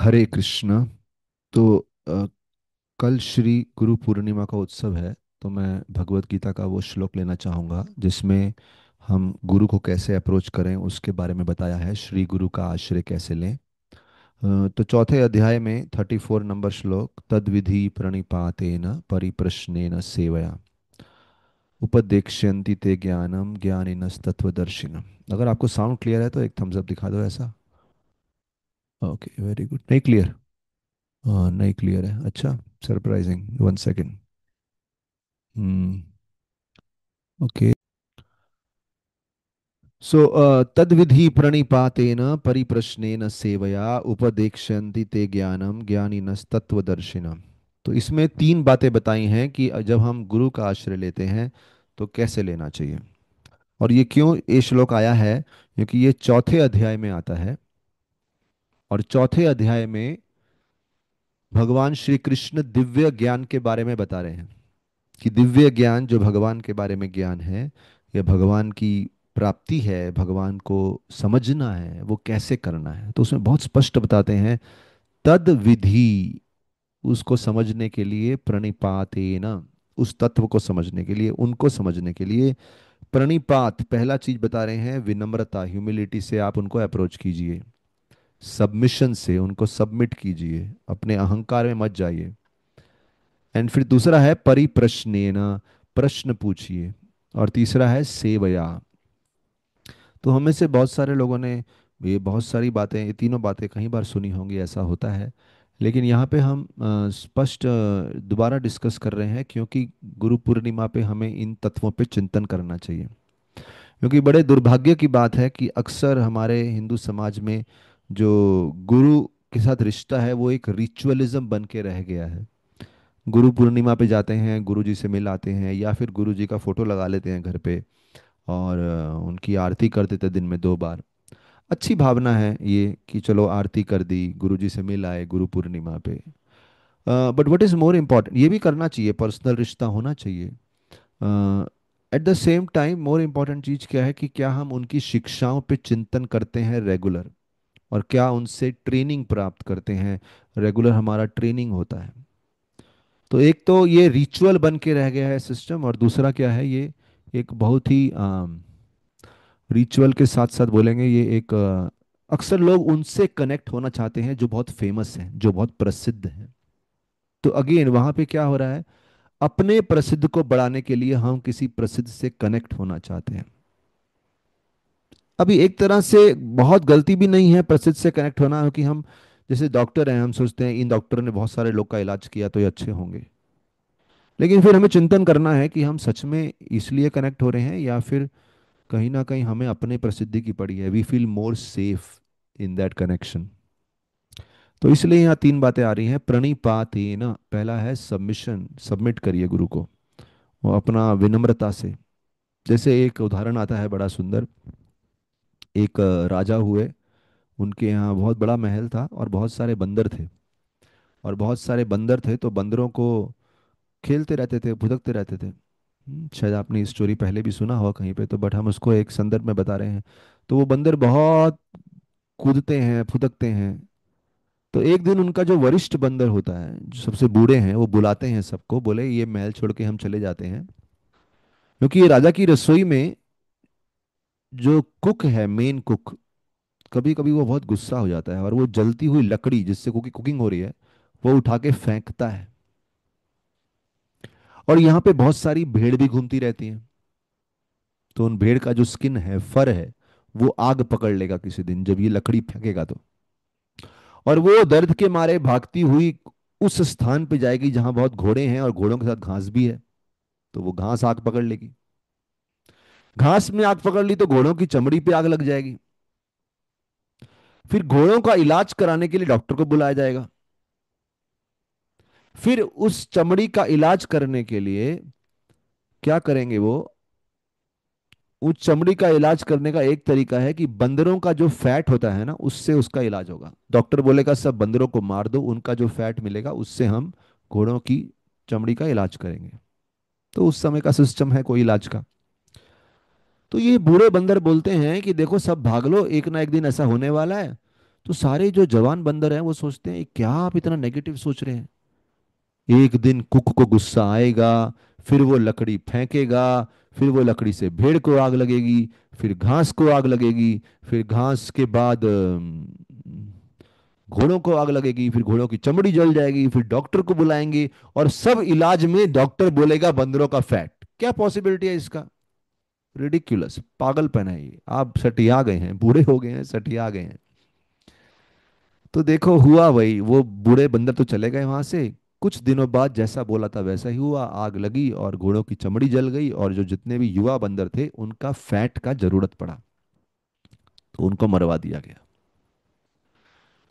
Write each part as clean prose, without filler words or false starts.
हरे कृष्णा। तो कल श्री गुरु पूर्णिमा का उत्सव है। तो मैं भगवत गीता का वो श्लोक लेना चाहूँगा जिसमें हम गुरु को कैसे अप्रोच करें उसके बारे में बताया है। श्री गुरु का आश्रय कैसे लें। तो चौथे अध्याय में 34 नंबर श्लोक, तद विधि प्रणिपातेन परिप्रश्नेन सेवया उपदेक्ष्यन्ति ते ज्ञानम ज्ञानिनस्तत्वदर्शिनम। अगर आपको साउंड क्लियर है तो एक थम्स अप दिखा दो ऐसा। Okay, very good. नहीं क्लियर? हाँ, नहीं क्लियर है। अच्छा, सरप्राइजिंग। 1 सेकेंड। हम्म। ओके। सो तद्विधि प्रणिपातेन परिप्रश्नेन सेवया उपदेक्ष्यन्ति ते ज्ञानम ज्ञानिनस्तत्वदर्शिनम। तो इसमें तीन बातें बताई हैं कि जब हम गुरु का आश्रय लेते हैं तो कैसे लेना चाहिए। और ये क्यों ये श्लोक आया है, क्योंकि ये चौथे अध्याय में आता है। और चौथे अध्याय में भगवान श्री कृष्ण दिव्य ज्ञान के बारे में बता रहे हैं कि दिव्य ज्ञान जो भगवान के बारे में ज्ञान है, यह भगवान की प्राप्ति है, भगवान को समझना है, वो कैसे करना है। तो उसमें बहुत स्पष्ट बताते हैं, तद विधि, उसको समझने के लिए, प्रणिपातेन, उस तत्व को समझने के लिए, उनको समझने के लिए। प्रणिपात पहला चीज बता रहे हैं, विनम्रता, ह्यूमिलिटी से आप उनको अप्रोच कीजिए। सबमिशन से उनको सबमिट कीजिए, अपने अहंकार में मत जाइए। एंड फिर दूसरा है परिप्रश्नेन, प्रश्न पूछिए। और तीसरा है सेवया। तो हमें से बहुत सारे लोगों ने ये बहुत सारी बातें, ये तीनों बातें कई बार सुनी होंगी, ऐसा होता है। लेकिन यहाँ पे हम स्पष्ट दोबारा डिस्कस कर रहे हैं, क्योंकि गुरु पूर्णिमा पे हमें इन तत्वों पे चिंतन करना चाहिए। क्योंकि बड़े दुर्भाग्य की बात है कि अक्सर हमारे हिंदू समाज में जो गुरु के साथ रिश्ता है वो एक रिचुअलिज्म बन के रह गया है। गुरु पूर्णिमा पे जाते हैं, गुरु जी से मिल आते हैं, या फिर गुरु जी का फोटो लगा लेते हैं घर पे और उनकी आरती कर देते हैं दिन में 2 बार। अच्छी भावना है ये कि चलो आरती कर दी, गुरु जी से मिल आए गुरु पूर्णिमा पे। But what is more important, ये भी करना चाहिए, पर्सनल रिश्ता होना चाहिए। At the same time more important चीज़ क्या है कि क्या हम उनकी शिक्षाओं पे चिंतन करते हैं रेगुलर, और क्या उनसे ट्रेनिंग प्राप्त करते हैं, रेगुलर हमारा ट्रेनिंग होता है। तो एक तो ये रिचुअल बन के रह गया है सिस्टम, और दूसरा क्या है, ये एक बहुत ही रिचुअल के साथ साथ बोलेंगे, ये एक अक्सर लोग उनसे कनेक्ट होना चाहते हैं जो बहुत फेमस हैं, जो बहुत प्रसिद्ध हैं। तो अगेन वहां पे क्या हो रहा है, अपने प्रसिद्ध को बढ़ाने के लिए हम किसी प्रसिद्ध से कनेक्ट होना चाहते हैं। अभी एक तरह से बहुत गलती भी नहीं है प्रसिद्ध से कनेक्ट होना, क्योंकि हम जैसे डॉक्टर हैं, हम सोचते हैं इन डॉक्टर ने बहुत सारे लोग का इलाज किया तो ये अच्छे होंगे। लेकिन फिर हमें चिंतन करना है कि हम सच में इसलिए कनेक्ट हो रहे हैं, या फिर कहीं ना कहीं हमें अपने प्रसिद्धि की पड़ी है, we feel more safe in that connection. तो इसलिए यहाँ तीन बातें आ रही हैं। प्रणिपातेन, पहला है सबमिशन, सबमिट करिए गुरु को, वो अपना विनम्रता से। जैसे एक उदाहरण आता है बड़ा सुंदर। एक राजा हुए, उनके यहाँ बहुत बड़ा महल था और बहुत सारे बंदर थे। और बहुत सारे बंदर थे तो बंदरों को खेलते रहते थे, फुदकते रहते थे। शायद आपने इस स्टोरी पहले भी सुना होगा कहीं पे, तो बट हम उसको एक संदर्भ में बता रहे हैं। तो वो बंदर बहुत कूदते हैं, फुदकते हैं। तो एक दिन उनका जो वरिष्ठ बंदर होता है, जो सबसे बूढ़े हैं, वो बुलाते हैं सबको, बोले ये महल छोड़ के हम चले जाते हैं। क्योंकि ये राजा की रसोई में जो कुक है, मेन कुक, कभी कभी वो बहुत गुस्सा हो जाता है और वो जलती हुई लकड़ी जिससे कुकिंग हो रही है वो उठा के फेंकता है। और यहाँ पे बहुत सारी भेड़ भी घूमती रहती हैं। तो उन भेड़ का जो स्किन है, फर है, वो आग पकड़ लेगा किसी दिन जब ये लकड़ी फेंकेगा तो। और वो दर्द के मारे भागती हुई उस स्थान पे जाएगी जहां बहुत घोड़े हैं और घोड़ों के साथ घास भी है। तो वो घास आग पकड़ लेगी। घास में आग पकड़ ली तो घोड़ों की चमड़ी पे आग लग जाएगी। फिर घोड़ों का इलाज कराने के लिए डॉक्टर को बुलाया जाएगा। फिर उस चमड़ी का इलाज करने के लिए क्या करेंगे वो, उस चमड़ी का इलाज करने का एक तरीका है कि बंदरों का जो फैट होता है ना, उससे उसका इलाज होगा। डॉक्टर बोलेगा सब बंदरों को मार दो, उनका जो फैट मिलेगा उससे हम घोड़ों की चमड़ी का इलाज करेंगे। तो उस समय का सिस्टम है कोई इलाज का। तो ये बूढ़े बंदर बोलते हैं कि देखो सब भाग लो, एक ना एक दिन ऐसा होने वाला है। तो सारे जो जवान बंदर हैं वो सोचते हैं क्या आप इतना नेगेटिव सोच रहे हैं। एक दिन कुक को गुस्सा आएगा, फिर वो लकड़ी फेंकेगा, फिर वो लकड़ी से भेड़ को आग लगेगी, फिर घास को आग लगेगी, फिर घास के बाद घोड़ों को आग लगेगी, फिर घोड़ों की चमड़ी जल जाएगी, फिर डॉक्टर को बुलाएंगे, और सब इलाज में डॉक्टर बोलेगा बंदरों का फैट। क्या पॉसिबिलिटी है इसका? रिडिक्यूलस, पागलपन है ये। आप सटिया गए हैं, बूढ़े हो गए हैं, सटिया गए हैं। तो देखो हुआ वही, वो बूढ़े बंदर तो चले गए वहां से। कुछ दिनों बाद जैसा बोला था वैसा ही हुआ, आग लगी और घोड़ों की चमड़ी जल गई, और जो जितने भी युवा बंदर थे उनका फैट का जरूरत पड़ा, तो उनको मरवा दिया गया।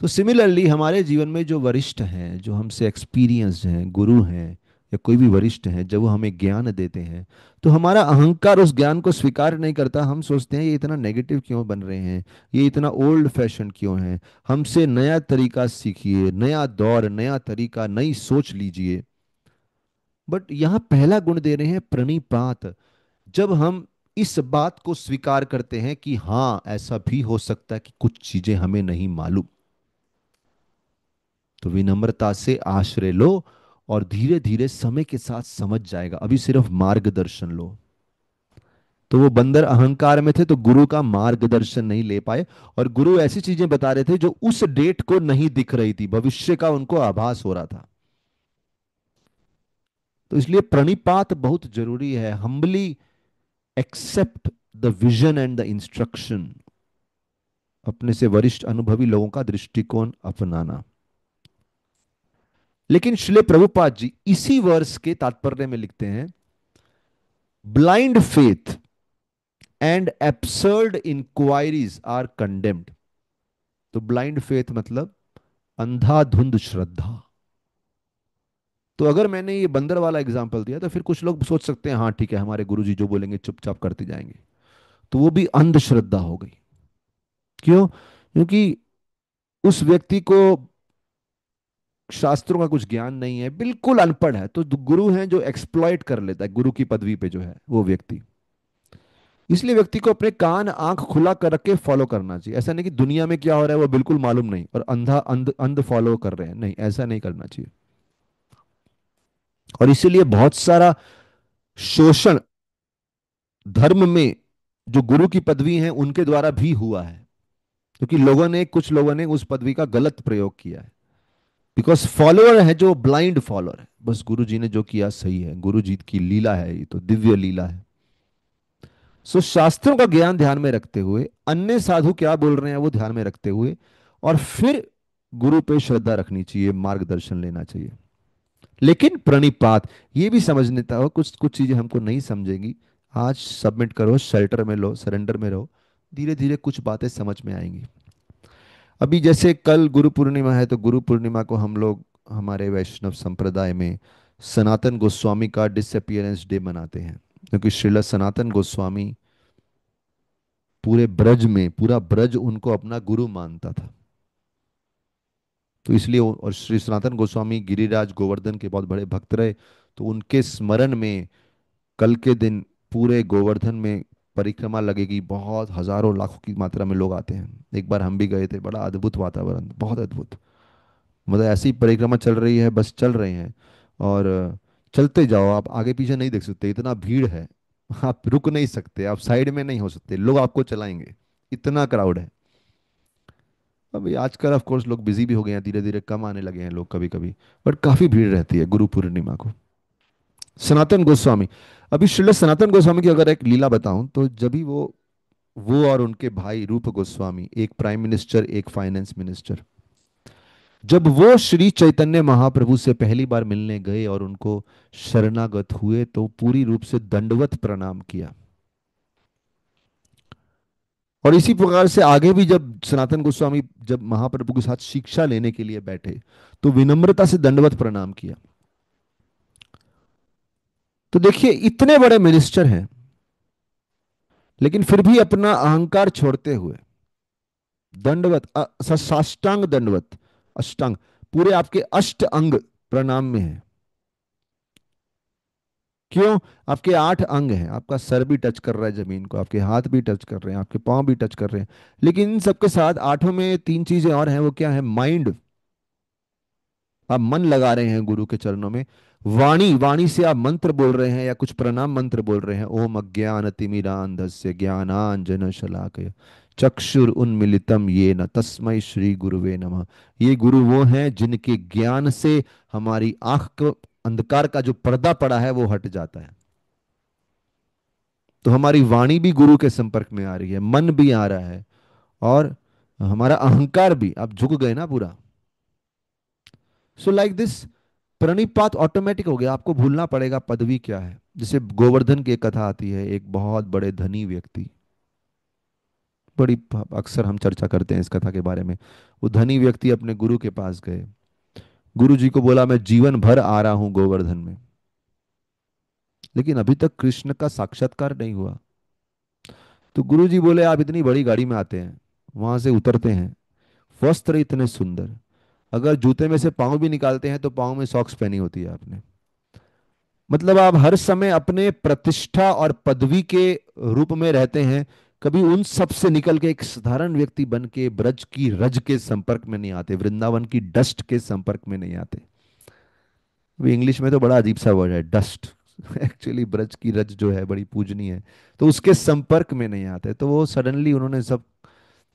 तो सिमिलरली हमारे जीवन में जो वरिष्ठ हैं, जो हमसे एक्सपीरियंस्ड हैं, गुरु हैं या कोई भी वरिष्ठ हैं, जब वो हमें ज्ञान देते हैं, तो हमारा अहंकार उस ज्ञान को स्वीकार नहीं करता। हम सोचते हैं ये इतना नेगेटिव क्यों बन रहे हैं, ये इतना ओल्ड फैशन क्यों है, हमसे नया तरीका सीखिए, नया दौर, नया तरीका, नई सोच लीजिए। बट यहाँ पहला गुण दे रहे हैं प्रणिपात। जब हम इस बात को स्वीकार करते हैं कि हाँ ऐसा भी हो सकता है कि कुछ चीजें हमें नहीं मालूम, तो विनम्रता से आश्रय लो, और धीरे धीरे समय के साथ समझ जाएगा। अभी सिर्फ मार्गदर्शन लो। तो वो बंदर अहंकार में थे तो गुरु का मार्गदर्शन नहीं ले पाए, और गुरु ऐसी चीजें बता रहे थे जो उस डेट को नहीं दिख रही थी, भविष्य का उनको आभास हो रहा था। तो इसलिए प्रणिपात बहुत जरूरी है। Humbly accept the vision and the instruction, अपने से वरिष्ठ अनुभवी लोगों का दृष्टिकोण अपनाना। लेकिन श्रील प्रभुपाद जी इसी वर्ष के तात्पर्य में लिखते हैं, blind faith and absurd inquiries are condemned. तो ब्लाइंड फेथ मतलब अंधाधुंध श्रद्धा। तो अगर मैंने ये बंदर वाला एग्जांपल दिया तो फिर कुछ लोग सोच सकते हैं हाँ ठीक है, हमारे गुरुजी जो बोलेंगे चुपचाप करते जाएंगे। तो वो भी अंधश्रद्धा हो गई। क्यों? क्योंकि उस व्यक्ति को शास्त्रों का कुछ ज्ञान नहीं है, बिल्कुल अनपढ़ है। तो गुरु हैं जो एक्सप्लॉइट कर लेता है गुरु की पदवी पे जो है वो व्यक्ति। इसलिए व्यक्ति को अपने कान आंख खुला कर रख के फॉलो करना चाहिए। ऐसा नहीं कि दुनिया में क्या हो रहा है वो बिल्कुल मालूम नहीं और अंधा अंध अंध फॉलो कर रहे हैं, नहीं, ऐसा नहीं करना चाहिए। और इसीलिए बहुत सारा शोषण धर्म में जो गुरु की पदवी है उनके द्वारा भी हुआ है, क्योंकि कुछ लोगों ने उस पदवी का गलत प्रयोग किया है। बिकॉज फॉलोअर है जो ब्लाइंड फॉलोअर है, बस गुरु जी ने जो किया सही है, गुरु जी की लीला है, ये तो दिव्य लीला है। सो शास्त्रों का ज्ञान ध्यान में रखते हुए, अन्य साधु क्या बोल रहे हैं वो ध्यान में रखते हुए, और फिर गुरु पे श्रद्धा रखनी चाहिए, मार्गदर्शन लेना चाहिए। लेकिन प्रणिपात ये भी समझने था, कुछ कुछ चीजें हमको नहीं समझेंगी। आज सबमिट करो, शेल्टर में लो, सरेंडर में रहो, धीरे धीरे कुछ बातें समझ में आएंगी। अभी जैसे कल गुरु पूर्णिमा है, तो गुरु पूर्णिमा को हम लोग हमारे वैष्णव संप्रदाय में सनातन गोस्वामी का डिसअपियरेंस डे मनाते हैं, क्योंकि श्रील सनातन गोस्वामी पूरे ब्रज में, पूरा ब्रज उनको अपना गुरु मानता था। तो इसलिए और श्री सनातन गोस्वामी गिरिराज गोवर्धन के बहुत बड़े भक्त रहे। तो उनके स्मरण में कल के दिन पूरे गोवर्धन में परिक्रमा लगेगी, बहुत हजारों लाखों की मात्रा में लोग आते हैं। एक बार हम भी गए थे, बड़ा अद्भुत वातावरण, बहुत अद्भुत। मतलब ऐसी परिक्रमा चल रही है, बस चल रहे हैं, और चलते जाओ, आप आगे पीछे नहीं देख सकते, इतना भीड़ है। आप रुक नहीं सकते, आप साइड में नहीं हो सकते, लोग आपको चलाएंगे, इतना क्राउड है। अभी आजकल ऑफ कोर्स लोग बिजी भी हो गए हैं, धीरे धीरे कम आने लगे हैं लोग कभी कभी, बट काफी भीड़ रहती है गुरु पूर्णिमा को। सनातन गोस्वामी, अभी श्रील सनातन गोस्वामी की अगर एक लीला बताऊं, तो जब भी वो और उनके भाई रूप गोस्वामी, एक प्राइम मिनिस्टर एक फाइनेंस मिनिस्टर, जब वो श्री चैतन्य महाप्रभु से पहली बार मिलने गए और उनको शरणागत हुए, तो पूरी रूप से दंडवत प्रणाम किया। और इसी प्रकार से आगे भी जब सनातन गोस्वामी जब महाप्रभु के साथ शिक्षा लेने के लिए बैठे, तो विनम्रता से दंडवत प्रणाम किया। तो देखिए इतने बड़े मिनिस्टर हैं, लेकिन फिर भी अपना अहंकार छोड़ते हुए दंडवत, साष्टांग दंडवत, अष्टांग, पूरे आपके अष्ट अंग प्रणाम में है। क्यों? आपके 8 अंग हैं, आपका सर भी टच कर रहा है जमीन को, आपके हाथ भी टच कर रहे हैं, आपके पांव भी टच कर रहे हैं। लेकिन इन सबके साथ आठों में तीन चीजें और हैं, वो क्या है? माइंड, आप मन लगा रहे हैं गुरु के चरणों में। वाणी, वाणी से आप मंत्र बोल रहे हैं या कुछ प्रणाम मंत्र बोल रहे हैं। ओम अज्ञान तिमिरांधस्य ज्ञानांजन शलाकया चक्षुर उन्मिलितम येन तस्मै श्री गुरुवे नमः। ये गुरु वो हैं जिनके ज्ञान से हमारी आंख को, अंधकार का जो पर्दा पड़ा है वो हट जाता है। तो हमारी वाणी भी गुरु के संपर्क में आ रही है, मन भी आ रहा है, और हमारा अहंकार भी, आप झुक गए ना पूरा। सो लाइक दिस, प्रणिपात ऑटोमेटिक हो गया। आपको भूलना पड़ेगा पदवी क्या है। जैसे गोवर्धन की एक कथा आती है, एक बहुत बड़े धनी व्यक्ति, बड़ी अक्सर हम चर्चा करते हैं इस कथा के बारे में। वो धनी व्यक्ति अपने गुरु के पास गए, गुरु जी को बोला मैं जीवन भर आ रहा हूं गोवर्धन में, लेकिन अभी तक कृष्ण का साक्षात्कार नहीं हुआ। तो गुरु जी बोले आप इतनी बड़ी गाड़ी में आते हैं, वहां से उतरते हैं, वस्त्र इतने सुंदर, अगर जूते में से पाँव भी निकालते हैं तो पाँव में सॉक्स पहनी होती है आपने। मतलब आप हर समय अपने प्रतिष्ठा और पदवी के रूप में रहते हैं, कभी उन सब से निकल के एक साधारण व्यक्ति बन के ब्रज की रज के संपर्क में नहीं आते, वृंदावन की डस्ट के संपर्क में नहीं आते। अभी इंग्लिश में तो बड़ा अजीब सा वर्ड है डस्ट। एक्चुअली ब्रज की रज जो है बड़ी पूजनीय है, तो उसके संपर्क में नहीं आते। तो वो सडनली उन्होंने सब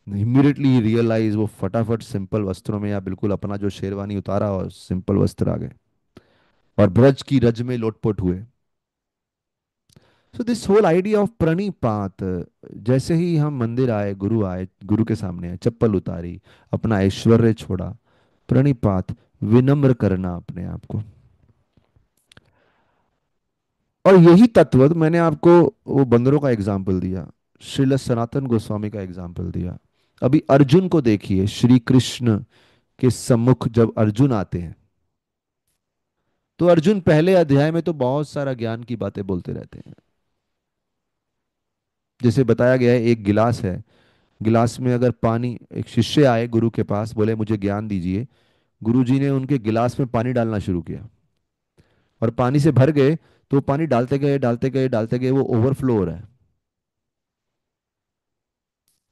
इमीडिएटली रियलाइज, वो फटाफट सिंपल वस्त्रों में, या बिल्कुल अपना जो शेरवानी उतारा और सिंपल वस्त्र आ गए और ब्रज की रज में लोटपोट हुए। So this whole idea of प्रणिपात, जैसे ही हम मंदिर आए, गुरु आए, गुरु के सामने आए, चप्पल उतारी, अपना ऐश्वर्य छोड़ा, प्रणिपात, विनम्र करना अपने आप को। और यही तत्व मैंने आपको वो बंदरों का एग्जाम्पल दिया, श्रील सनातन गोस्वामी का एग्जाम्पल दिया। अभी अर्जुन को देखिए, श्री कृष्ण के सम्मुख जब अर्जुन आते हैं, तो अर्जुन पहले अध्याय में तो बहुत सारा ज्ञान की बातें बोलते रहते हैं। जैसे बताया गया है, एक गिलास है, गिलास में अगर पानी, एक शिष्य आए गुरु के पास, बोले मुझे ज्ञान दीजिए, गुरु जी ने उनके गिलास में पानी डालना शुरू किया और पानी से भर गए, तो पानी डालते गए डालते गए डालते गए, वो ओवरफ्लो हो रहा है।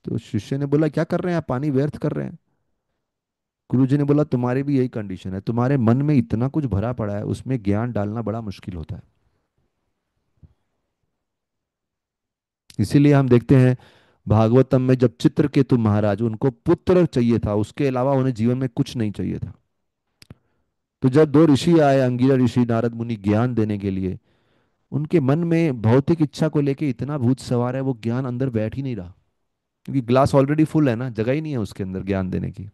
तो शिष्य ने बोला क्या कर रहे हैं आप, पानी व्यर्थ कर रहे हैं। गुरु जी ने बोला तुम्हारी भी यही कंडीशन है, तुम्हारे मन में इतना कुछ भरा पड़ा है, उसमें ज्ञान डालना बड़ा मुश्किल होता है। इसीलिए हम देखते हैं भागवतम में, जब चित्रकेतु महाराज, उनको पुत्र चाहिए था, उसके अलावा उन्हें जीवन में कुछ नहीं चाहिए था। तो जब दो ऋषि आए, अंगिरा ऋषि, नारद मुनि, ज्ञान देने के लिए, उनके मन में भौतिक इच्छा को लेके इतना भूत सवार है, वो ज्ञान अंदर बैठ ही नहीं रहा, क्योंकि ग्लास ऑलरेडी फुल है ना, जगह ही नहीं है उसके अंदर ज्ञान देने की।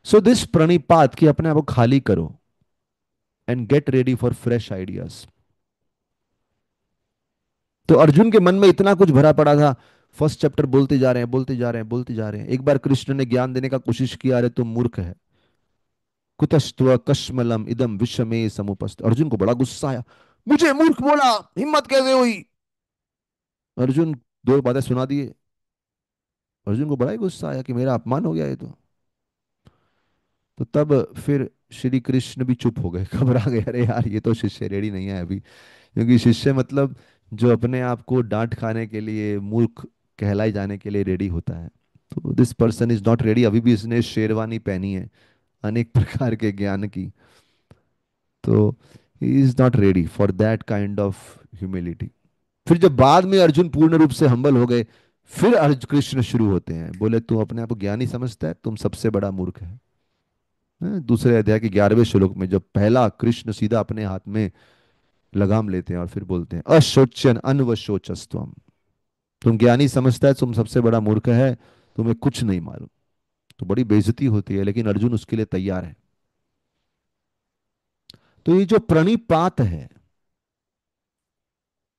सो दिस प्रणिपात, कि अपने आप को खाली करो and get ready for fresh ideas. तो अर्जुन के मन में इतना कुछ भरा पड़ा था, फर्स्ट चैप्टर बोलते जा रहे हैं, बोलते जा रहे हैं, बोलते जा रहे हैं। एक बार कृष्ण ने ज्ञान देने का कोशिश किया, अरे तुम मूर्ख है, कुतस्त्व कश्मलम इदम विषमे समुपस्थ। अर्जुन को बड़ा गुस्सा आया, मुझे मूर्ख बोला, हिम्मत कैसे हुई। अर्जुन दो बातें सुना दिए, अर्जुन को बड़ा ही गुस्सा आया कि मेरा अपमान हो गया ये तो तब फिर श्री कृष्ण भी चुप हो गए, घबरा गए, अरे यार ये तो शिष्य रेडी नहीं है अभी। क्योंकि शिष्य मतलब जो अपने आप को डांट खाने के लिए, मूर्ख कहलाए जाने के लिए रेडी होता है। तो this person is not ready, अभी भी इसने शेरवानी पहनी है अनेक प्रकार के ज्ञान की। तो he is not ready for that kind of humility. फिर जब बाद में अर्जुन पूर्ण रूप से हम्बल हो गए, फिर अर्जुन कृष्ण शुरू होते हैं, बोले तू अपने आप को ज्ञानी समझता है, तुम सबसे बड़ा मूर्ख है। दूसरे अध्याय के 11वें श्लोक में जब पहला कृष्ण सीधा अपने हाथ में लगाम लेते हैं और फिर बोलते हैं अशोचन अनवशोचस्त्वम, तुम ज्ञानी समझता है, तुम सबसे बड़ा मूर्ख है, तुम्हें कुछ नहीं मालूम। तो बड़ी बेइज्जती होती है, लेकिन अर्जुन उसके लिए तैयार है। तो ये जो प्रणिपात है,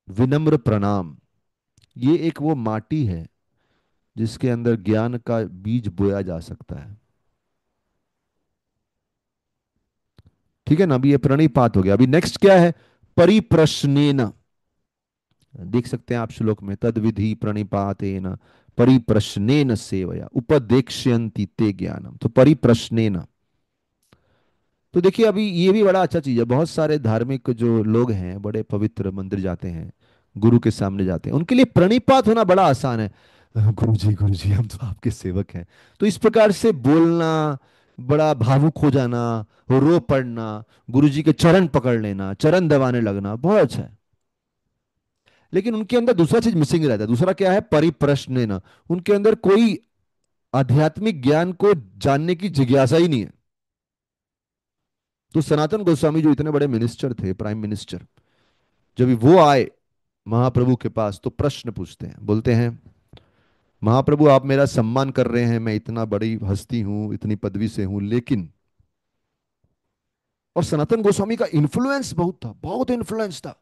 विनम्र प्रणाम, ये एक वो माटी है जिसके अंदर ज्ञान का बीज बोया जा सकता है। ठीक है ना, अभी ये प्रणिपात हो गया। अभी नेक्स्ट क्या है? परिप्रश्नेन। देख सकते हैं आप श्लोक में, तद विधि प्रणिपातेन परिप्रश्नेन सेवया उपदेक्ष्यन्ति ते ज्ञानम। तो परिप्रश्नेन, तो देखिए अभी ये भी बड़ा अच्छा चीज है, बहुत सारे धार्मिक जो लोग हैं बड़े पवित्र मंदिर जाते हैं, गुरु के सामने जाते हैं, उनके लिए प्रणिपात होना बड़ा आसान है। गुरु जी हम तो आपके सेवक हैं। तो इस प्रकार से बोलना, बड़ा भावुक हो जाना, रो पड़ना, गुरु जी के चरण पकड़ लेना, चरण दबाने लगना बहुत अच्छा है। लेकिन उनके अंदर दूसरा चीज मिसिंग रहता है। दूसरा क्या है? परिप्रश्न ना। उनके अंदर कोई आध्यात्मिक ज्ञान को जानने की जिज्ञासा ही नहीं है। तो सनातन गोस्वामी जो इतने बड़े मिनिस्टर थे, प्राइम मिनिस्टर, जब वो आए महाप्रभु के पास तो प्रश्न पूछते हैं, बोलते हैं महाप्रभु आप मेरा सम्मान कर रहे हैं, मैं इतना बड़ी हस्ती हूं, इतनी पदवी से हूं, लेकिन, और सनातन गोस्वामी का इन्फ्लुएंस बहुत था, बहुत इन्फ्लुएंस था।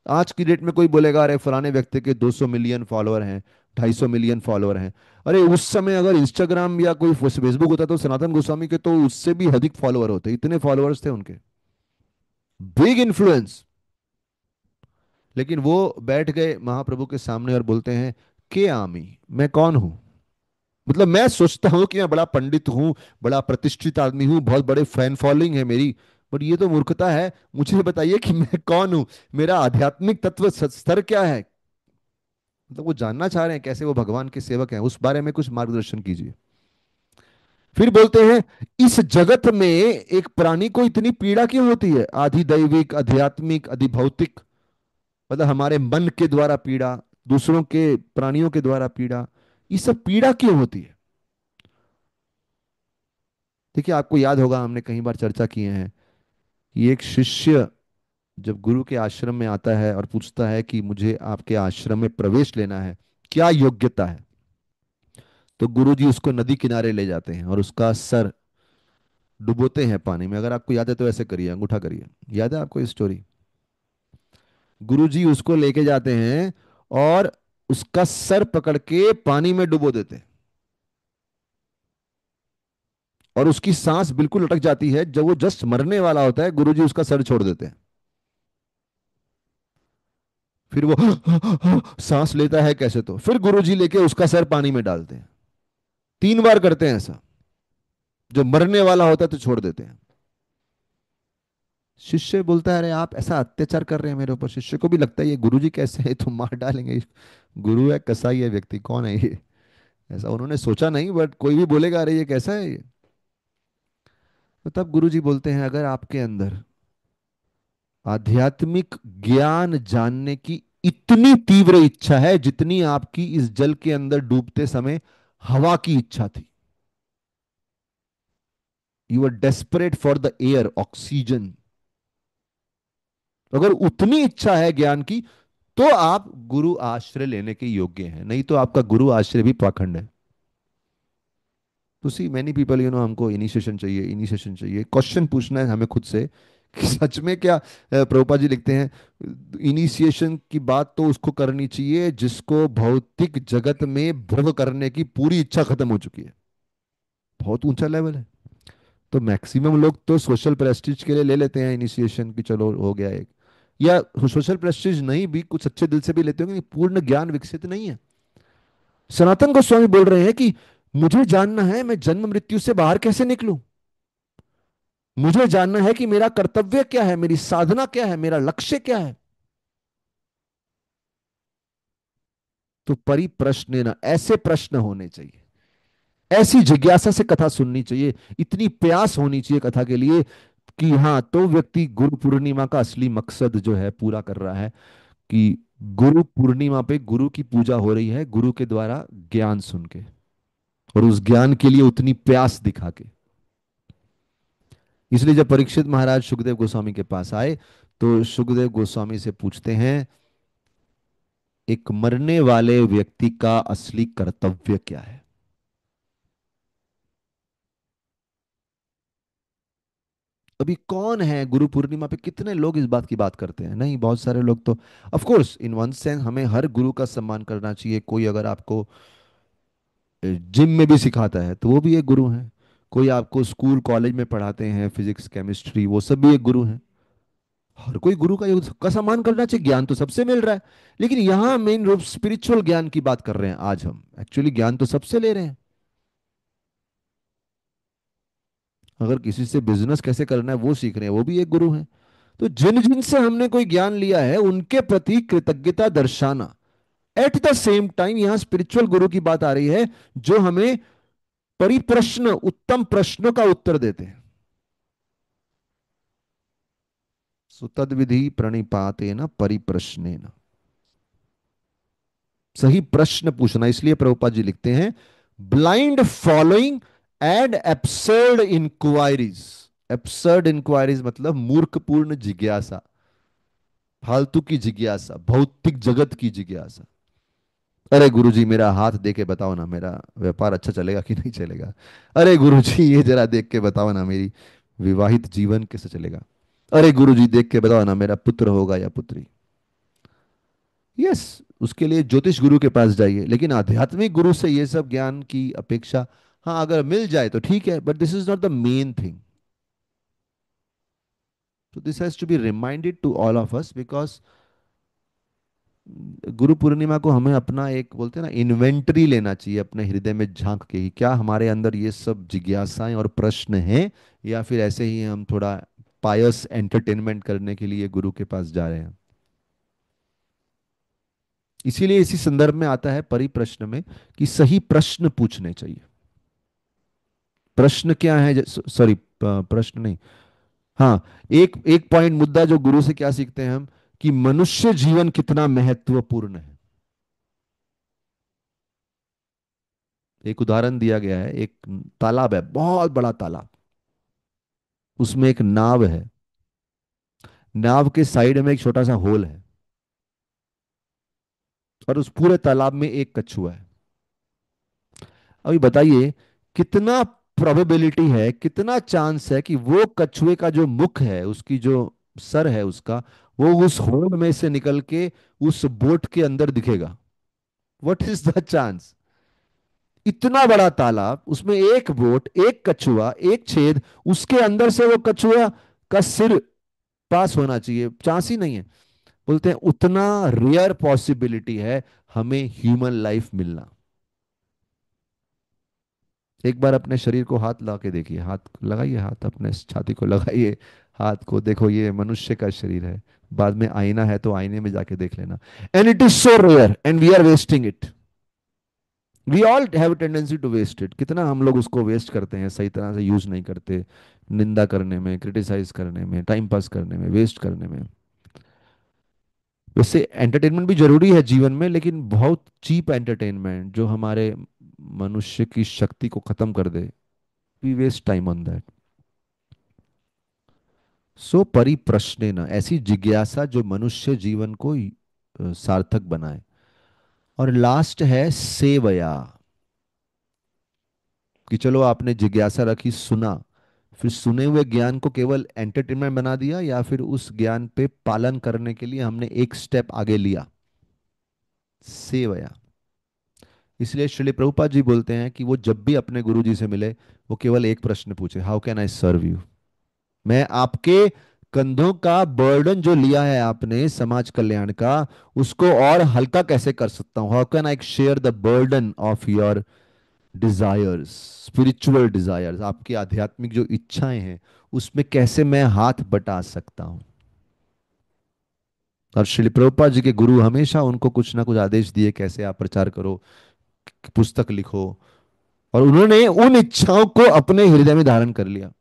आज की डेट में कोई बोलेगा अरे फलाने व्यक्ति के 200 मिलियन फॉलोअर हैं, 250 मिलियन फॉलोअर हैं। अरे उस समय अगर इंस्टाग्राम या कोई फेसबुक होता तो सनातन गोस्वामी के तो उससे भी अधिक फॉलोअर होते, इतने फॉलोअर्स थे उनके, बिग इन्फ्लुएंस। लेकिन वो बैठ गए महाप्रभु के सामने और बोलते हैं के आमी, मैं कौन हूं? मतलब मैं सोचता हूं कि मैं बड़ा पंडित हूं, बड़ा प्रतिष्ठित आदमी हूं, बहुत बड़े फैन फॉलोइंग है मेरी, पर ये तो मूर्खता है। मुझे बताइए कि मैं कौन हूं, मेरा आध्यात्मिक तत्व स्तर क्या है। मतलब वो जानना चाह रहे हैं कैसे वो भगवान के सेवक हैं, उस बारे में कुछ मार्गदर्शन कीजिए। फिर बोलते हैं इस जगत में एक प्राणी को इतनी पीड़ा क्यों होती है? आधि दैविक, आध्यात्मिक, अधि भौतिक, मतलब हमारे मन के द्वारा पीड़ा, दूसरों के प्राणियों के द्वारा पीड़ा, ये सब पीड़ा क्यों होती है? देखिए आपको याद होगा, हमने कई बार चर्चा किए हैं कि एक शिष्य जब गुरु के आश्रम में आता है और पूछता है कि मुझे आपके आश्रम में प्रवेश लेना है, क्या योग्यता है, तो गुरु जी उसको नदी किनारे ले जाते हैं और उसका सर डुबोते हैं पानी में। अगर आपको याद है तो ऐसे करिए, अंगूठा करिए। याद है आपको ये स्टोरी? गुरु जी उसको लेके जाते हैं और उसका सर पकड़ के पानी में डुबो देते हैं, और उसकी सांस बिल्कुल अटक जाती है। जब वो जस्ट मरने वाला होता है गुरु जी उसका सर छोड़ देते हैं। फिर वो सांस लेता है कैसे, तो फिर गुरु जी लेके उसका सर पानी में डालते हैं। 3 बार करते हैं ऐसा। जो मरने वाला होता है तो छोड़ देते हैं। शिष्य बोलता है अरे आप ऐसा अत्याचार कर रहे हैं मेरे ऊपर। शिष्य को भी लगता है ये गुरु जी कैसे है, तो मार डालेंगे। गुरु है कसाई है व्यक्ति, कौन है ये? ऐसा उन्होंने सोचा नहीं, बट कोई भी बोलेगा अरे ये कैसा है ये। तो तब गुरु जी बोलते हैं अगर आपके अंदर आध्यात्मिक ज्ञान जानने की इतनी तीव्र इच्छा है जितनी आपकी इस जल के अंदर डूबते समय हवा की इच्छा थी, you are desperate for the air, oxygen, अगर उतनी इच्छा है ज्ञान की, तो आप गुरु आश्रय लेने के योग्य हैं, नहीं तो आपका गुरु आश्रय भी पाखंड है। तो सी मैनी पीपल हमको इनिशिएशन चाहिए, इनिशिएशन चाहिए। क्वेश्चन पूछना है हमें खुद से कि सच में क्या, प्रभुपाद जी लिखते हैं इनिशिएशन की बात तो उसको करनी चाहिए जिसको भौतिक जगत में भोग करने की पूरी इच्छा खत्म हो चुकी है। बहुत ऊंचा लेवल है। तो मैक्सिमम लोग तो सोशल प्रेस्टीज के लिए ले लेते हैं इनिशिएशन की, चलो हो गया एक, या सोशल प्रेस्टीज नहीं भी कुछ अच्छे दिल से भी लेते होंगे, पूर्ण ज्ञान विकसित नहीं है। सनातन गोस्वामी बोल रहे हैं कि मुझे जानना है मैं जन्म मृत्यु से बाहर कैसे निकलूं। मुझे जानना है कि मेरा कर्तव्य क्या है, मेरी साधना क्या है, मेरा लक्ष्य क्या है। तो परिप्रश्न ना, ऐसे प्रश्न होने चाहिए, ऐसी जिज्ञासा से कथा सुननी चाहिए, इतनी प्यास होनी चाहिए कथा के लिए कि हाँ, तो व्यक्ति गुरु पूर्णिमा का असली मकसद जो है पूरा कर रहा है, कि गुरु पूर्णिमा पे गुरु की पूजा हो रही है, गुरु के द्वारा ज्ञान सुन के, और उस ज्ञान के लिए उतनी प्यास दिखा के। इसलिए जब परीक्षित महाराज सुखदेव गोस्वामी के पास आए तो सुखदेव गोस्वामी से पूछते हैं एक मरने वाले व्यक्ति का असली कर्तव्य क्या है। अभी कौन है गुरु पूर्णिमा पे, कितने लोग इस बात की बात करते हैं? नहीं, बहुत सारे लोग तो, of course in one sense हमें हर गुरु का सम्मान करना चाहिए। कोई अगर आपको जिम में भी सिखाता है तो वो भी एक गुरु है। कोई आपको स्कूल कॉलेज में पढ़ाते हैं फिजिक्स केमिस्ट्री, वो सब भी एक गुरु है। हर कोई गुरु का सबका सम्मान करना चाहिए, ज्ञान तो सबसे मिल रहा है। लेकिन यहां मेन रूप स्पिरिचुअल ज्ञान की बात कर रहे हैं आज हम, एक्चुअली ज्ञान तो सबसे ले रहे हैं। अगर किसी से बिजनेस कैसे करना है वो सीख रहे हैं, वो भी एक गुरु है। तो जिन जिन से हमने कोई ज्ञान लिया है उनके प्रति कृतज्ञता दर्शाना। एट द सेम टाइम यहां स्पिरिचुअल गुरु की बात आ रही है, जो हमें परिप्रश्न, उत्तम प्रश्नों का उत्तर देते हैं। सुतद विधि प्रणिपातेन परिप्रश्नेन। सही प्रश्न पूछना। इसलिए प्रभुपाद जी लिखते हैं, blind following and absurd inquiries. Absurd inquiries मतलब मूर्खपूर्ण जिज्ञासा, फालतू की जिज्ञासा, भौतिक जगत की जिज्ञासा। अरे गुरुजी मेरा हाथ दे के बताओ ना, मेरा व्यापार अच्छा चलेगा कि नहीं चलेगा। अरे गुरुजी ये जरा देख के बताओ ना, मेरी विवाहित जीवन कैसे चलेगा। अरे गुरुजी देख के बताओ ना, मेरा पुत्र होगा या पुत्री। यस, उसके लिए ज्योतिष गुरु के पास जाइए, लेकिन आध्यात्मिक गुरु से ये सब ज्ञान की अपेक्षा, हाँ अगर मिल जाए तो ठीक है, but this is not the main thing. So this has to be reminded to all of us, because Guru Purnima को हमें अपना एक बोलते हैं ना इन्वेंटरी लेना चाहिए, अपने हृदय में झांक के ही, क्या हमारे अंदर ये सब जिज्ञासाएं और प्रश्न हैं, या फिर ऐसे ही हम थोड़ा पायस एंटरटेनमेंट करने के लिए गुरु के पास जा रहे हैं। इसीलिए इसी संदर्भ में आता है परिप्रश्न में कि सही प्रश्न पूछने चाहिए। प्रश्न क्या है, सॉरी प्रश्न नहीं, हाँ, एक एक पॉइंट मुद्दा जो गुरु से क्या सीखते हैं हम, कि मनुष्य जीवन कितना महत्वपूर्ण है। एक उदाहरण दिया गया है, एक तालाब है, बहुत बड़ा तालाब, उसमें एक नाव है, नाव के साइड में एक छोटा सा होल है, और उस पूरे तालाब में एक कछुआ है। अभी बताइए, कितना प्रोबेबिलिटी है, कितना चांस है कि वो कछुए का जो मुख है, उसकी जो सर है उसका, वो उस होल में से निकल के उस बोट के अंदर दिखेगा। What is the chance. इतना बड़ा तालाब, उसमें एक बोट, एक कछुआ, एक छेद, उसके अंदर से वो कछुआ का सिर पास होना चाहिए, चांस ही नहीं है। बोलते हैं उतना रेयर पॉसिबिलिटी है हमें ह्यूमन लाइफ मिलना। एक बार अपने शरीर को हाथ ला के देखिए, हाथ लगाइए, हाथ अपने छाती को लगाइए, हाथ को देखो, ये मनुष्य का शरीर है। बाद में आईना है तो आईने में जाके देख लेना। And it is so rare and we are wasting it. We all have tendency to waste it. कितना हम लोग उसको वेस्ट करते हैं, सही तरह से यूज नहीं करते, निंदा करने में, क्रिटिसाइज करने में, टाइम पास करने में, वेस्ट करने में। वैसे एंटरटेनमेंट भी जरूरी है जीवन में, लेकिन बहुत चीप एंटरटेनमेंट जो हमारे मनुष्य की शक्ति को खत्म कर दे, we waste time on that. So परिप्रश्नेन, ऐसी जिज्ञासा जो मनुष्य जीवन को सार्थक बनाए। और लास्ट है सेवया, कि चलो आपने जिज्ञासा रखी, सुना, फिर सुने हुए ज्ञान को केवल एंटरटेनमेंट बना दिया, या फिर उस ज्ञान पे पालन करने के लिए हमने एक स्टेप आगे लिया। सेवया। इसलिए श्रील प्रभुपाद जी बोलते हैं कि वो जब भी अपने गुरु जी से मिले, वो केवल एक प्रश्न पूछे, how can I serve you. मैं आपके कंधों का बर्डन जो लिया है आपने समाज कल्याण का, उसको और हल्का कैसे कर सकता हूं। How can I share the burden of your desires, spiritual desires, आपकी आध्यात्मिक जो इच्छाएं हैं, उसमें कैसे मैं हाथ बटा सकता हूं। और श्री प्रभुपाद जी के गुरु हमेशा उनको कुछ ना कुछ आदेश दिए, कैसे आप प्रचार करो, पुस्तक लिखो। और उन्होंने उन इच्छाओं को अपने हृदय में धारण कर लिया।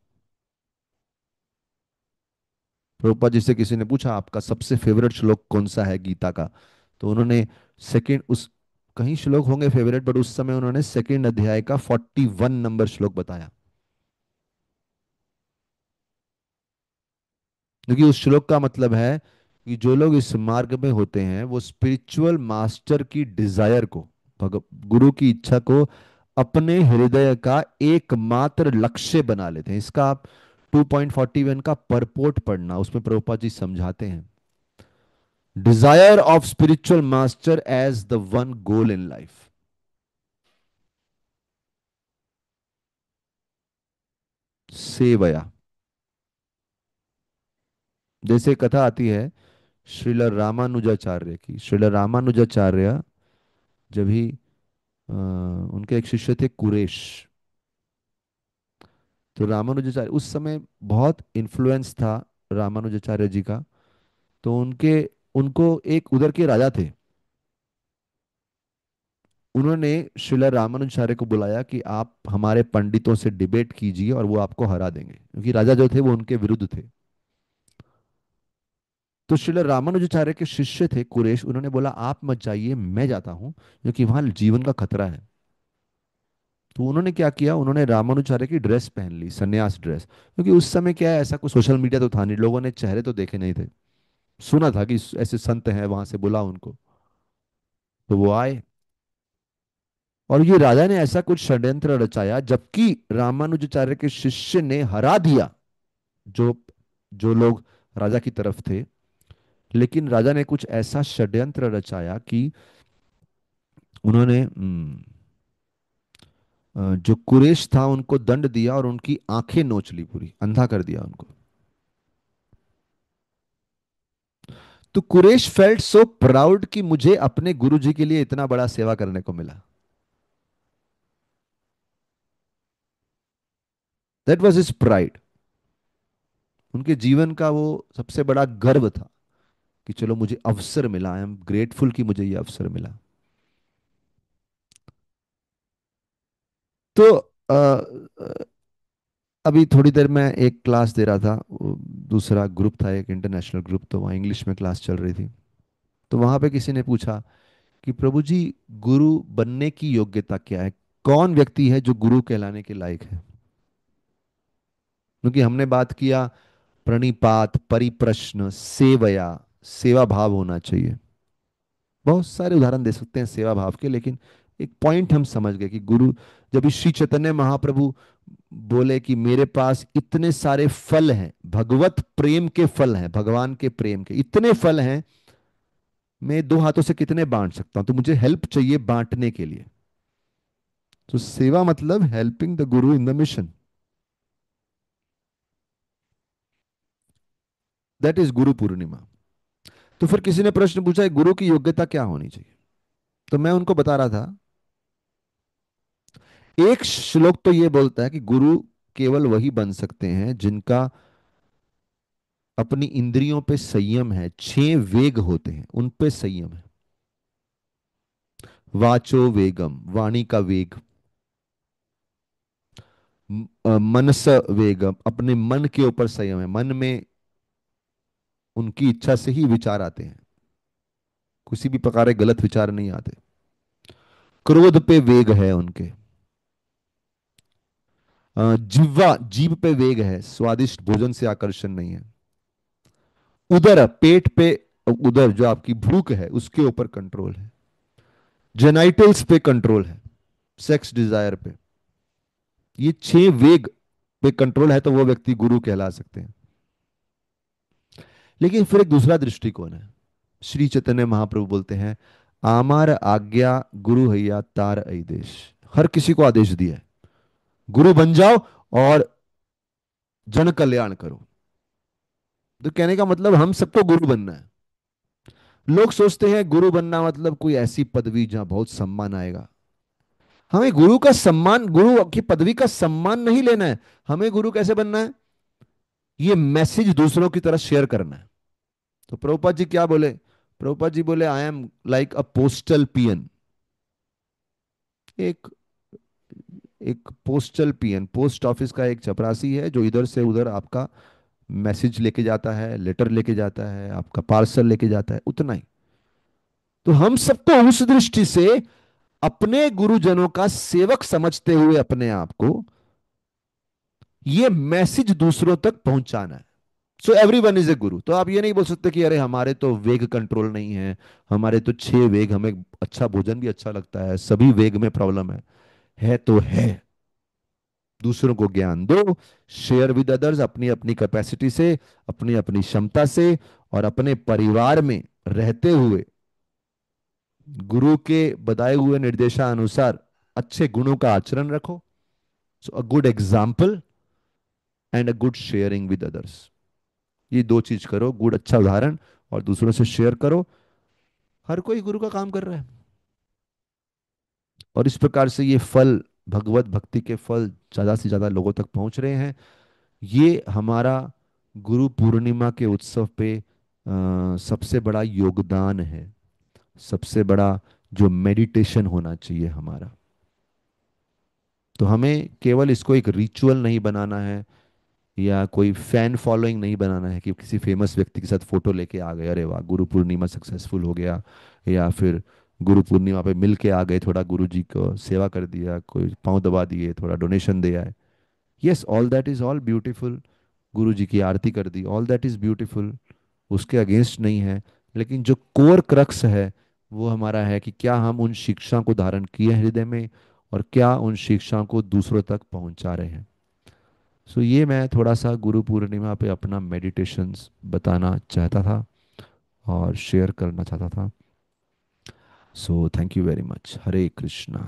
प्रभुपाद जी से किसी ने पूछा आपका सबसे फेवरेट श्लोक कौन सा है गीता का, तो उन्होंने सेकंड उस, कहीं श्लोक होंगे फेवरेट, बट उस समय उन्होंने सेकंड अध्याय का 41 नंबर श्लोक बताया। क्योंकि उस श्लोक का मतलब है कि जो लोग इस मार्ग में होते हैं वो स्पिरिचुअल मास्टर की डिजायर को, गुरु की इच्छा को अपने हृदय का एकमात्र लक्ष्य बना लेते हैं। इसका आप 2.41 का परपोर्ट पढ़ना, उसमें प्रभुपाद जी समझाते हैं, desire of spiritual master as the one goal in life. सेवया। जैसे कथा आती है श्रील रामानुजाचार्य की। श्रील रामानुजाचार्य जब ही उनके एक शिष्य थे कुरेश, तो रामानुजाचार्य उस समय बहुत इन्फ्लुएंस था रामानुजाचार्य जी का। तो उनके उनको एक उधर के राजा थे, उन्होंने श्रीला रामानुजाचार्य को बुलाया कि आप हमारे पंडितों से डिबेट कीजिए और वो आपको हरा देंगे, क्योंकि राजा जो थे वो उनके विरुद्ध थे। तो श्रीला रामानुजाचार्य के शिष्य थे कुरेश, उन्होंने बोला आप मत जाइए, मैं जाता हूँ, क्योंकि वहां जीवन का खतरा है। तो उन्होंने क्या किया, उन्होंने रामानुजाचार्य की ड्रेस पहन ली, सन्यास ड्रेस, क्योंकि उस समय क्या है, ऐसा कोई सोशल मीडिया तो था नहीं, लोगों ने चेहरे तो देखे नहीं थे। सुना था कि ऐसे संत हैं, वहां से बुला उनको। तो वो आए, और ये राजा ने ऐसा कुछ षड्यंत्र रचाया, जबकि रामानुजाचार्य के शिष्य ने हरा दिया जो जो लोग राजा की तरफ थे। लेकिन राजा ने कुछ ऐसा षड्यंत्र रचाया कि उन्होंने जो कुरेश था उनको दंड दिया और उनकी आंखें नोच ली, पूरी अंधा कर दिया उनको। तो कुरेश फेल्ट सो प्राउड कि मुझे अपने गुरु जी के लिए इतना बड़ा सेवा करने को मिला। That was his pride. उनके जीवन का वो सबसे बड़ा गर्व था कि चलो मुझे अवसर मिला, आई एम ग्रेटफुल कि मुझे ये अवसर मिला। तो अभी थोड़ी देर मैं एक क्लास दे रहा था, दूसरा ग्रुप था, एक इंटरनेशनल ग्रुप, तो वहाँ इंग्लिश में क्लास चल रही थी। तो वहां पे किसी ने पूछा कि प्रभु जी, गुरु बनने की योग्यता क्या है, कौन व्यक्ति है जो गुरु कहलाने के लायक है। क्योंकि हमने बात किया प्रणिपात, परिप्रश्न, सेवया, सेवा भाव होना चाहिए। बहुत सारे उदाहरण दे सकते हैं सेवा भाव के, लेकिन एक पॉइंट हम समझ गए कि गुरु, जब इस श्री चैतन्य महाप्रभु बोले कि मेरे पास इतने सारे फल हैं, भगवत प्रेम के फल हैं, भगवान के प्रेम के इतने फल हैं, मैं दो हाथों से कितने बांट सकता हूं, तो मुझे हेल्प चाहिए बांटने के लिए। तो सेवा मतलब helping the Guru in the mission. That is Guru Purnima. तो फिर किसी ने प्रश्न पूछा गुरु की योग्यता क्या होनी चाहिए। तो मैं उनको बता रहा था, एक श्लोक तो ये बोलता है कि गुरु केवल वही बन सकते हैं जिनका अपनी इंद्रियों पे संयम है, छह वेग होते हैं उन पे संयम है। वाचो वेगम, वाणी का वेग। मनस वेगम, अपने मन के ऊपर संयम है, मन में उनकी इच्छा से ही विचार आते हैं, किसी भी प्रकार के गलत विचार नहीं आते। क्रोध पे वेग है उनके। जिह्वा, जीभ पे वेग है, स्वादिष्ट भोजन से आकर्षण नहीं है। उदर, पेट पे, उदर जो आपकी भूख है उसके ऊपर कंट्रोल है। जेनाइटल्स पे कंट्रोल है, सेक्स डिजायर पे। ये छह वेग पे कंट्रोल है, तो वो व्यक्ति गुरु कहला सकते हैं। लेकिन फिर एक दूसरा दृष्टिकोण है। श्री चैतन्य महाप्रभु बोलते हैं, आमार आज्ञा गुरु हैया तार देश। हर किसी को आदेश दिया है, गुरु बन जाओ और जन कल्याण करो। तो कहने का मतलब हम सबको गुरु बनना है। लोग सोचते हैं गुरु बनना मतलब कोई ऐसी पदवी जहां बहुत सम्मान आएगा। हमें गुरु का सम्मान, गुरु की पदवी का सम्मान नहीं लेना है। हमें गुरु कैसे बनना है, ये मैसेज दूसरों की तरह शेयर करना है। तो प्रभुपाद जी क्या बोले, प्रभुपाद जी बोले I am like a postal peon. एक एक पोस्टल पियन, पोस्ट ऑफिस का एक चपरासी है जो इधर से उधर आपका मैसेज लेके जाता है, लेटर लेके जाता है, आपका पार्सल लेके जाता है, उतना ही। तो हम सबको उस दृष्टि से अपने गुरुजनों का सेवक समझते हुए अपने आप को ये मैसेज दूसरों तक पहुंचाना है। So every one is a गुरु। तो आप ये नहीं बोल सकते कि अरे हमारे तो वेग कंट्रोल नहीं है, हमारे तो छह वेग, हमें अच्छा भोजन भी अच्छा लगता है, सभी वेग में प्रॉब्लम है तो है। दूसरों को ज्ञान दो, शेयर विद अदर्स, अपनी अपनी कैपेसिटी से, अपनी अपनी क्षमता से, और अपने परिवार में रहते हुए गुरु के बताए हुए निर्देशानुसार अच्छे गुणों का आचरण रखो। So a good example and a good sharing with others. ये दो चीज करो, गुड अच्छा उदाहरण और दूसरों से शेयर करो। हर कोई गुरु का काम कर रहा है, और इस प्रकार से ये फल भगवत भक्ति के फल ज़्यादा से ज़्यादा लोगों तक पहुंच रहे हैं। ये हमारा गुरु पूर्णिमा के उत्सव पे सबसे बड़ा योगदान है, सबसे बड़ा जो मेडिटेशन होना चाहिए हमारा। तो हमें केवल इसको एक रिचुअल नहीं बनाना है, या कोई फैन फॉलोइंग नहीं बनाना है कि किसी फेमस व्यक्ति के साथ फोटो लेके आ गए, अरे वाह गुरु पूर्णिमा सक्सेसफुल हो गया, या फिर गुरु पूर्णिमा पे मिल के आ गए, थोड़ा गुरु जी को सेवा कर दिया, कोई पाँव दबा दिए, थोड़ा डोनेशन दे आए। Yes, all that is all beautiful. गुरु जी की आरती कर दी, ऑल दैट इज ब्यूटीफुल, उसके अगेंस्ट नहीं है। लेकिन जो कोर क्रक्स है वो हमारा है कि क्या हम उन शिक्षा को धारण किए हैं हृदय में, और क्या उन शिक्षाओं को दूसरों तक पहुंचा रहे हैं। सो ये मैं थोड़ा सा गुरु पूर्णिमा पे अपना मेडिटेशंस बताना चाहता था और शेयर करना चाहता था। So thank you very much. Hare Krishna.